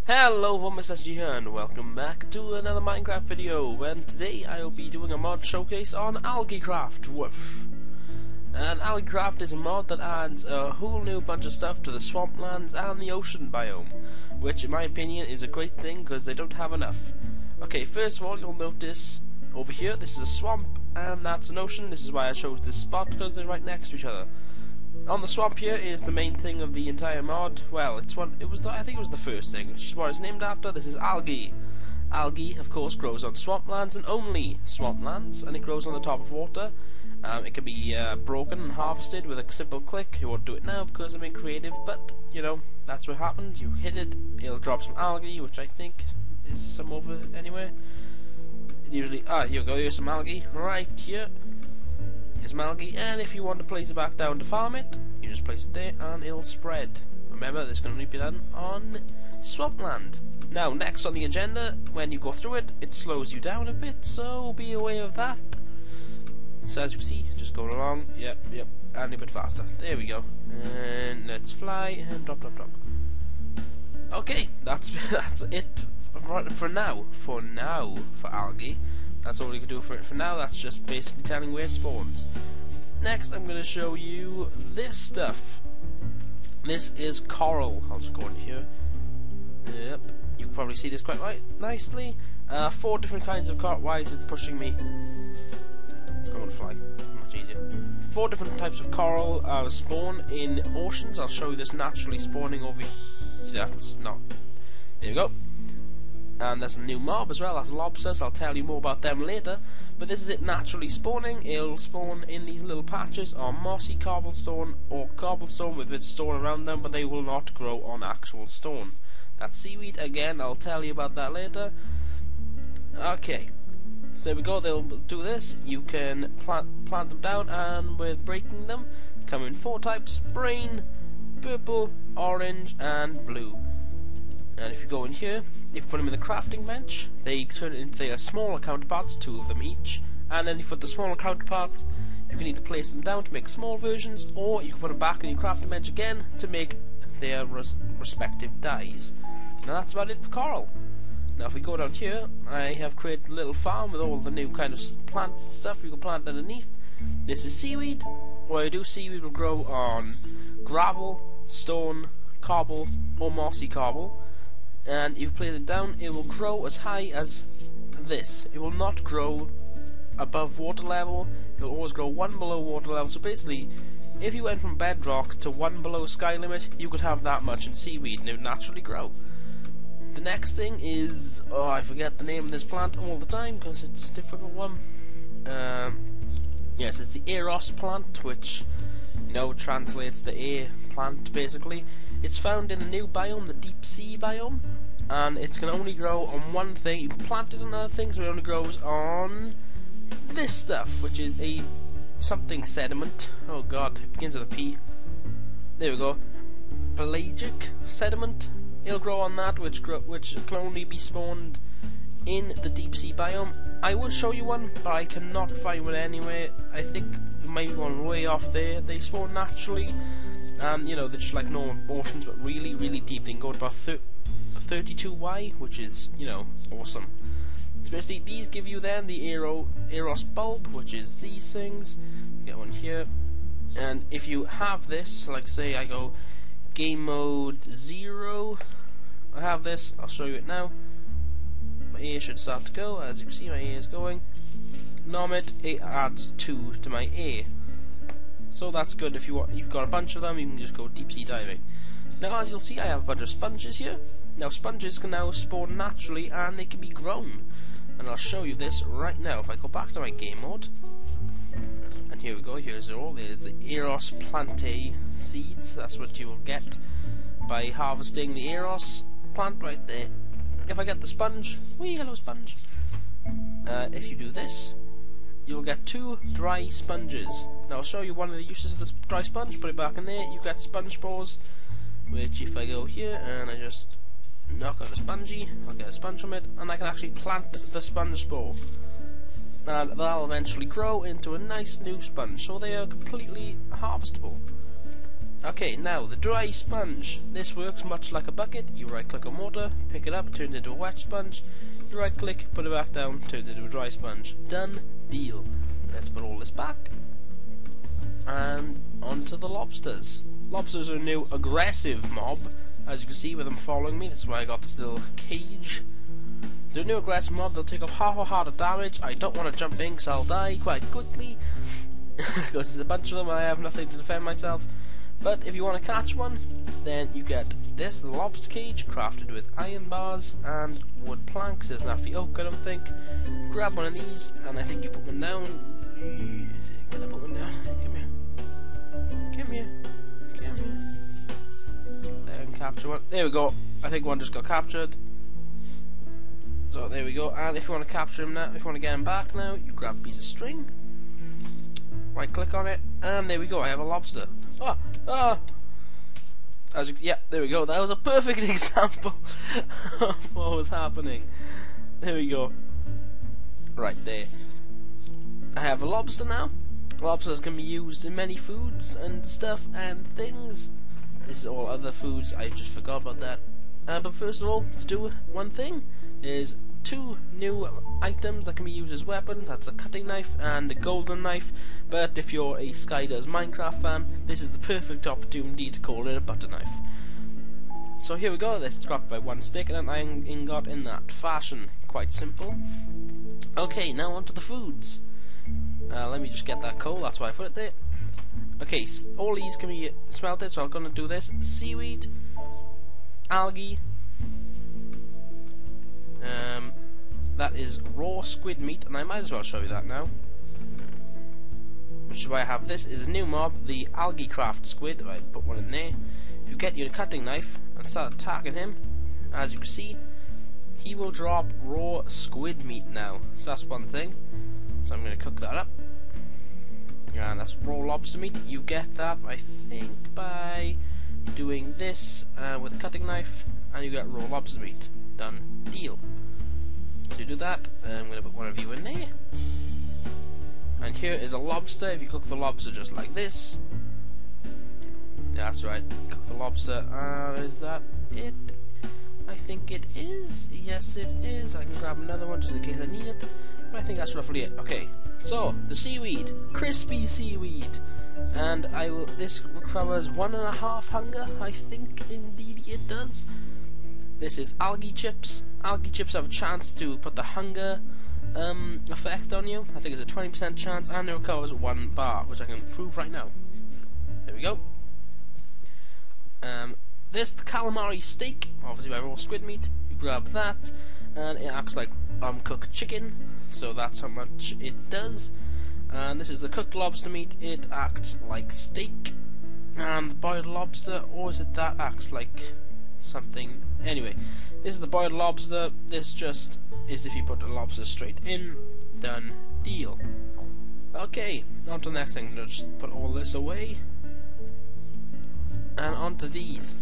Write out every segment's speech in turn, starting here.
Hello, MrAshleeD here, and welcome back to another Minecraft video. And today I'll be doing a mod showcase on AlgaeCraft. Woof. And AlgaeCraft is a mod that adds a whole new bunch of stuff to the swamplands and the ocean biome, which in my opinion is a great thing because they don't have enough. Okay, first of all, you'll notice over here this is a swamp and that's an ocean. This is why I chose this spot, because they're right next to each other. On the swamp here is the main thing of the entire mod. Well, I think it was the first thing, which is what it's named after. This is algae. Algae, of course, grows on swamplands and only swamplands, and it grows on the top of water. It can be broken and harvested with a simple click. You won't do it now because I'm being creative, but you know that's what happens. You hit it, it'll drop some algae, which I think is some over anywhere. Usually, here you go. Here's some algae right here. Some algae, and if you want to place it back down to farm it, you just place it there and it'll spread. Remember, this can only be done on swampland. Now, next on the agenda, when you go through it, it slows you down a bit, so be aware of that. So as you can see, just going along, yep, and a bit faster. There we go. And let's fly and drop. Okay, that's it for now. For algae. That's all we can do for it for now. That's just basically telling where it spawns. Next, I'm going to show you this stuff. This is coral. I'll just go in here. Yep, you can probably see this quite nicely. 4 different kinds of coral. Why is it pushing me? I'm going to fly. Much easier. 4 different types of coral spawn in oceans. I'll show you this naturally spawning over here. That's not. There we go. And there's a new mob as well, that's Lobsters. I'll tell you more about them later. But this is it naturally spawning. It'll spawn in these little patches on mossy cobblestone or cobblestone with its stone around them, but they will not grow on actual stone. That's seaweed. Again, I'll tell you about that later. Okay, so there we go. They'll do this. You can plant them down, and with breaking them, come in 4 types: green, purple, orange, and blue. And if you go in here, if you put them in the crafting bench, they turn into their smaller counterparts, 2 of them each. And then you put the smaller counterparts, you can either place them down to make small versions, or you can put them back in your crafting bench again to make their respective dyes. Now that's about it for coral. Now if we go down here, I have created a little farm with all the new kind of plants and stuff you can plant underneath. This is seaweed. What I do, seaweed will grow on gravel, stone, cobble, or mossy cobble. And if you place it down, it will grow as high as this. It will not grow above water level. It will always grow 1 below water level. So basically, if you went from bedrock to 1 below sky limit, you could have that much in seaweed, and it would naturally grow. The next thing is, I forget the name of this plant all the time because it's a difficult one. Yes, it's the Eros Plant, which translates to air plant basically. It's found in the new biome, the deep sea biome, and it's can only grow on one thing. You can plant it on other things, but it only grows on this stuff, which is a something sediment. Oh god, it begins with a P. There we go. Pelagic sediment. It'll grow on that, which can only be spawned in the deep sea biome. I would show you one, but I cannot find one anywhere. I think maybe one way off there. They spawn naturally. And they're just like normal oceans, but really, really deep. They can go to about 32Y, which is, awesome. So basically, these give you then the Eros bulb, which is these things. You get one here. And if you have this, like say I go game mode 0, I have this, I'll show you it now. My ear should start to go, as you can see my ear is going. Nom it adds 2 to my ear. So that's good if you've got a bunch of them, you can just go deep sea diving. Now as you'll see, I have a bunch of sponges here. Now sponges can now spawn naturally and they can be grown. And I'll show you this right now. If I go back to my game mode, and here we go, here's it all. There's the Eros Plant seeds. That's what you will get by harvesting the Eros plant right there. If I get the sponge, wee hello sponge. If you do this, you'll get 2 dry sponges. Now I'll show you one of the uses of this dry sponge. Put it back in there, you get sponge spores, which if I go here and I just knock out a spongy, I'll get a sponge from it, and I can actually plant the sponge spore. And that'll eventually grow into a nice new sponge, so they are completely harvestable. Okay, now the dry sponge. This works much like a bucket. You right click on water, pick it up, turns into a wet sponge. You right click, put it back down, turns into a dry sponge. Done deal. Let's put all this back. And onto the lobsters. Lobsters are a new aggressive mob. As you can see with them following me, that's why I got this little cage. They're a new aggressive mob. They'll take off half a heart of damage. I don't want to jump in because I'll die quite quickly. Because there's a bunch of them and I have nothing to defend myself. But if you want to catch one, then you get this, the lobster cage, crafted with iron bars and wood planks. It doesn't have to be oak, I don't think. Grab one of these, and I think you put one down. Can I put one down? Come here. Come here. Come here. There, I can capture one. There we go. I think one just got captured. So there we go. And if you want to capture him now, if you want to get him back now, you grab a piece of string. Right click on it, and there we go. I have a lobster. Oh, oh. As you, yeah, there we go. That was a perfect example of what was happening. There we go. Right there. I have a lobster now. Lobsters can be used in many foods and stuff and things. This is all other foods. I just forgot about that. But first of all, to do one thing is 2 new items that can be used as weapons. That's a cutting knife and a golden knife. But if you're a Skydoes Minecraft fan, this is the perfect opportunity to call it a butter knife. So here we go. This is crafted by 1 stick and an iron ingot in that fashion. Quite simple. Okay, now onto the foods. Let me just get that coal. That's why I put it there. Okay, all these can be smelted. So I'm gonna do this: seaweed, algae. That is raw squid meat, and I might as well show you that now. Which is why I have this. Is a new mob, the AlgaeCraft squid. Right, put one in there. If you get your cutting knife and start attacking him, as you can see, he will drop raw squid meat now. So that's one thing. So I'm going to cook that up. And that's raw lobster meat. You get that, I think, by doing this with a cutting knife, and you get raw lobster meat. Done deal. To do that, I'm going to put one of you in there. And here is a lobster. If you cook the lobster just like this, that's right, cook the lobster. Is that it? I think it is. Yes, it is. I can grab another one just in case I need it. But I think that's roughly it. Okay, so the seaweed, crispy seaweed, and this recovers 1.5 hunger. I think indeed it does. This is algae chips. Algae chips have a chance to put the hunger effect on you. I think it's a 20% chance, and it recovers 1 bar, which I can prove right now. There we go. This, the Calamari Steak, obviously by raw squid meat. You grab that, and it acts like cooked chicken, so that's how much it does. And this is the cooked lobster meat. It acts like steak. And the boiled lobster, or is it that acts like something? Anyway, this is the boiled lobster. This just is if you put the lobster straight in. Done deal. Okay, on to the next thing. I'll just put all this away. And onto these.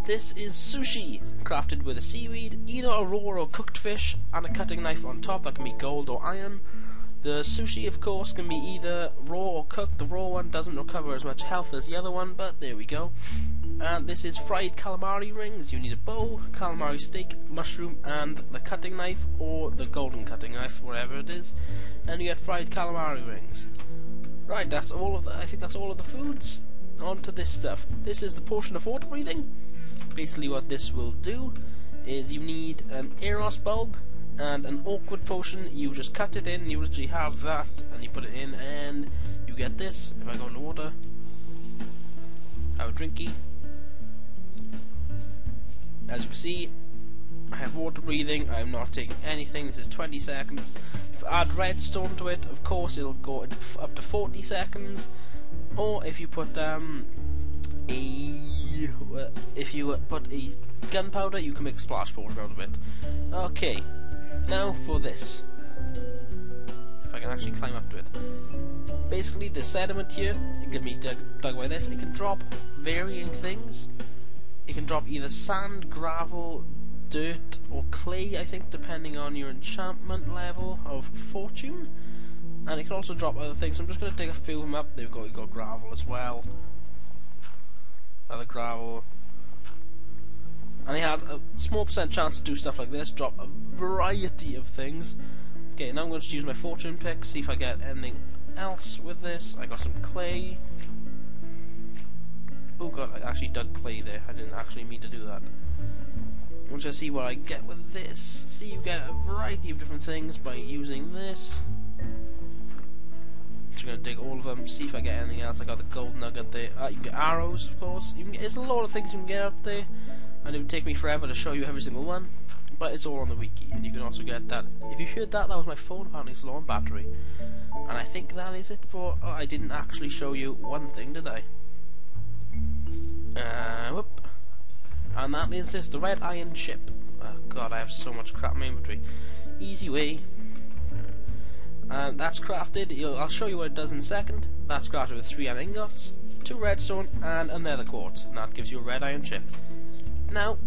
This is sushi, crafted with a seaweed, either a raw or cooked fish, and a cutting knife on top. That can be gold or iron. The sushi, of course, can be either raw or cooked. The raw one doesn't recover as much health as the other one, but there we go. And this is fried calamari rings. You need a bow, calamari steak, mushroom, and the cutting knife, or the golden cutting knife, whatever it is. And you get fried calamari rings. Right, that's all of the. I think that's all of the foods. On to this stuff. This is the potion of water breathing. Basically, what this will do is you need an Eros bulb and an awkward potion. You just cut it in. You literally have that, and you put it in, and you get this. If I go into water, have a drinky. As you can see, I have water breathing. I'm not taking anything. This is 20 seconds. If I add redstone to it, of course, it'll go up to 40 seconds. Or if you put gunpowder, you can make splash powder out of it. Okay, now for this. If I can actually climb up to it. Basically, the sediment here, it can be dug by this. It can drop varying things. It can drop either sand, gravel, dirt, or clay, I think, depending on your enchantment level of fortune. And it can also drop other things. So I'm just going to take a few of them up. There we go, you got gravel as well. other gravel. And he has a small percent chance to do stuff like this, drop a variety of things. Okay, now I'm going to use my fortune pick, see if I get anything else with this. I got some clay. Oh god, I actually dug clay there. I didn't actually mean to do that. I'm just going to see what I get with this. See, you get a variety of different things by using this. Just going to dig all of them, see if I get anything else. I got the gold nugget there. You can get arrows, of course. There's a lot of things you can get up there. And it would take me forever to show you every single one. But it's all on the wiki. And you can also get that. If you heard that, that was my phone. Apparently it's low on battery. And I think that is it for... Oh, I didn't actually show you one thing, did I? Whoop. And that is this, the red iron chip. Oh god, I have so much crap in my inventory. Easy way. And that's crafted. I'll show you what it does in a second. That's crafted with 3 iron ingots, 2 redstone, and a nether quartz. And that gives you a red iron chip. Now,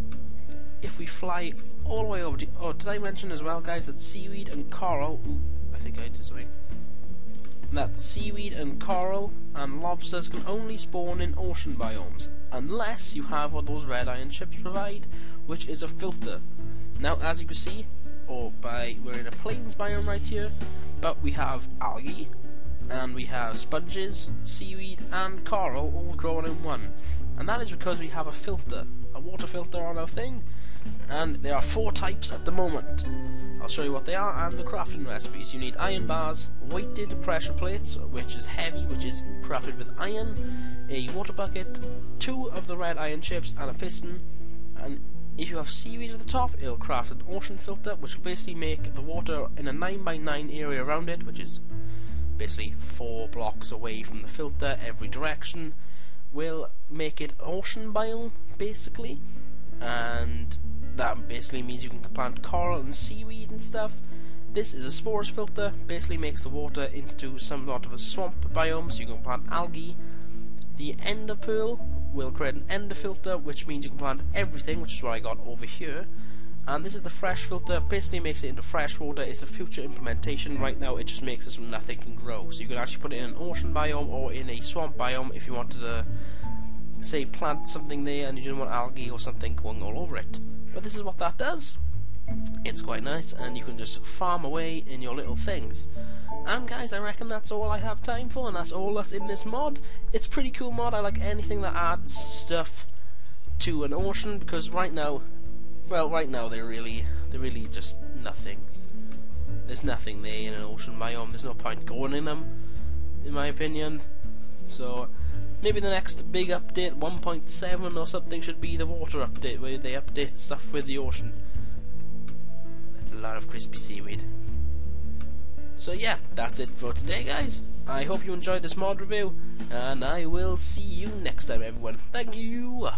if we fly all the way over to... Oh, did I mention as well, guys, that seaweed and coral... Ooh, I think I did something. That seaweed and coral and lobsters can only spawn in ocean biomes, unless you have what those red iron chips provide, which is a filter. Now, as you can see, we're in a plains biome right here, but we have algae, and we have sponges, seaweed, and coral all grown in one. And that is because we have a filter, a water filter on our thing, and there are 4 types at the moment. I'll show you what they are and the crafting recipes. You need iron bars, weighted pressure plates, which is heavy, which is crafted with iron, a water bucket, 2 of the red iron chips, and a piston. And if you have seaweed at the top, it'll craft an ocean filter, which will basically make the water in a 9x9 area around it, which is basically 4 blocks away from the filter every direction, will make it ocean biome, basically. And that basically means you can plant coral and seaweed and stuff. This is a spores filter, basically makes the water into some sort of a swamp biome, so you can plant algae. The ender pearl will create an ender filter, which means you can plant everything, which is what I got over here. And this is the fresh filter, basically makes it into fresh water. It's a future implementation. Right now it just makes it so nothing can grow. So you can actually put it in an ocean biome or in a swamp biome if you wanted to, say, plant something there and you didn't want algae or something going all over it. But this is what that does. It's quite nice, and you can just farm away in your little things. And guys, I reckon that's all I have time for, and that's all that's in this mod. It's a pretty cool mod. I like anything that adds stuff to an ocean, because right now they're really just nothing. There's nothing there in an ocean biome. There's no point going in them, in my opinion. So maybe the next big update, 1.7 or something, should be the water update, where they update stuff with the ocean. That's a lot of crispy seaweed. So yeah, that's it for today, guys. I hope you enjoyed this mod review, and I will see you next time, everyone. Thank you!